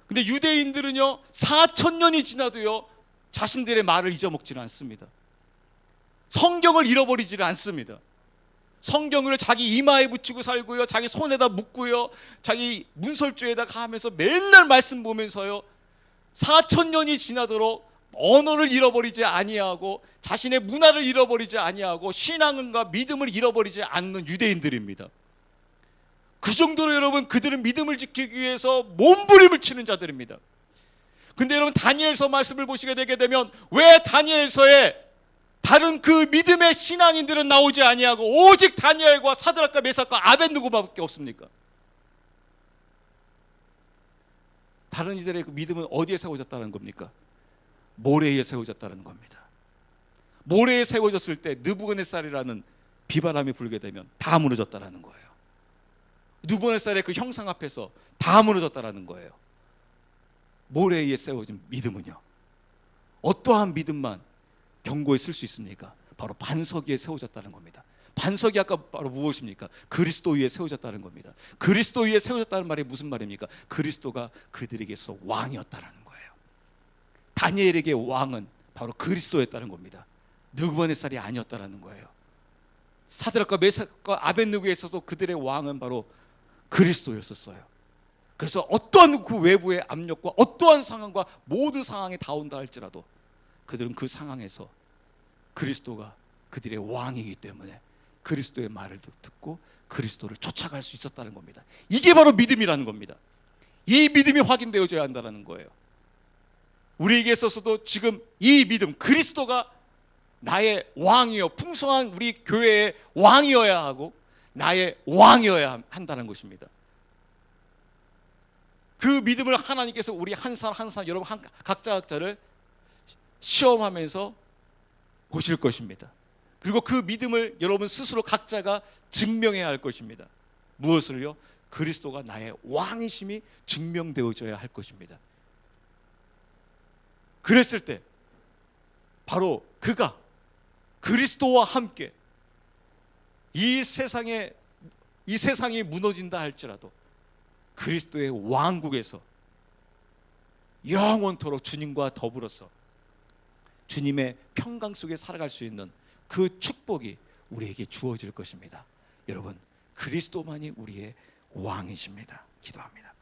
근데 유대인들은요, 4,000년이 지나도요, 자신들의 말을 잊어먹지는 않습니다. 성경을 잃어버리지는 않습니다. 성경을 자기 이마에 붙이고 살고요, 자기 손에다 묶고요, 자기 문설주에다가 하면서 맨날 말씀 보면서요, 4,000년이 지나도록 언어를 잃어버리지 아니하고 자신의 문화를 잃어버리지 아니하고 신앙과 믿음을 잃어버리지 않는 유대인들입니다. 그 정도로 여러분, 그들은 믿음을 지키기 위해서 몸부림을 치는 자들입니다. 근데 여러분, 다니엘서 말씀을 보시게 되게 되면 왜 다니엘서에 다른 그 믿음의 신앙인들은 나오지 아니하고 오직 다니엘과 사드락과 메삭과 아벳느고밖에 없습니까? 다른 이들의 그 믿음은 어디에 세워졌다는 겁니까? 모래에 세워졌다는 겁니다. 모래에 세워졌을 때 느부갓네살이라는 비바람이 불게 되면 다 무너졌다는 거예요. 느부갓네살의 그 형상 앞에서 다 무너졌다는 거예요. 모래 위에 세워진 믿음은요, 어떠한 믿음만 경고에 쓸 수 있습니까? 바로 반석 위에 세워졌다는 겁니다. 반석이 아까 바로 무엇입니까? 그리스도 위에 세워졌다는 겁니다. 그리스도 위에 세워졌다는 말이 무슨 말입니까? 그리스도가 그들에게서 왕이었다는 거예요. 다니엘에게 왕은 바로 그리스도였다는 겁니다. 느부갓네살이 아니었다는 거예요. 사드락과 메삭과 아벳느고에 있어서 그들의 왕은 바로 그리스도였었어요. 그래서 어떠한 그 외부의 압력과 어떠한 상황과 모든 상황이 다 온다 할지라도 그들은 그 상황에서 그리스도가 그들의 왕이기 때문에 그리스도의 말을 듣고 그리스도를 쫓아갈 수 있었다는 겁니다. 이게 바로 믿음이라는 겁니다. 이 믿음이 확인되어져야 한다는 거예요. 우리에게 있어서도 지금 이 믿음, 그리스도가 나의 왕이요, 풍성한 우리 교회의 왕이어야 하고 나의 왕이어야 한다는 것입니다. 그 믿음을 하나님께서 우리 한 사람 한 사람, 여러분 각자를 시험하면서 보실 것입니다. 그리고 그 믿음을 여러분 스스로 각자가 증명해야 할 것입니다. 무엇을요? 그리스도가 나의 왕이심이 증명되어져야 할 것입니다. 그랬을 때 바로 그가 그리스도와 함께 이 세상이 무너진다 할지라도 그리스도의 왕국에서 영원토록 주님과 더불어서 주님의 평강 속에 살아갈 수 있는 그 축복이 우리에게 주어질 것입니다. 여러분, 그리스도만이 우리의 왕이십니다. 기도합니다.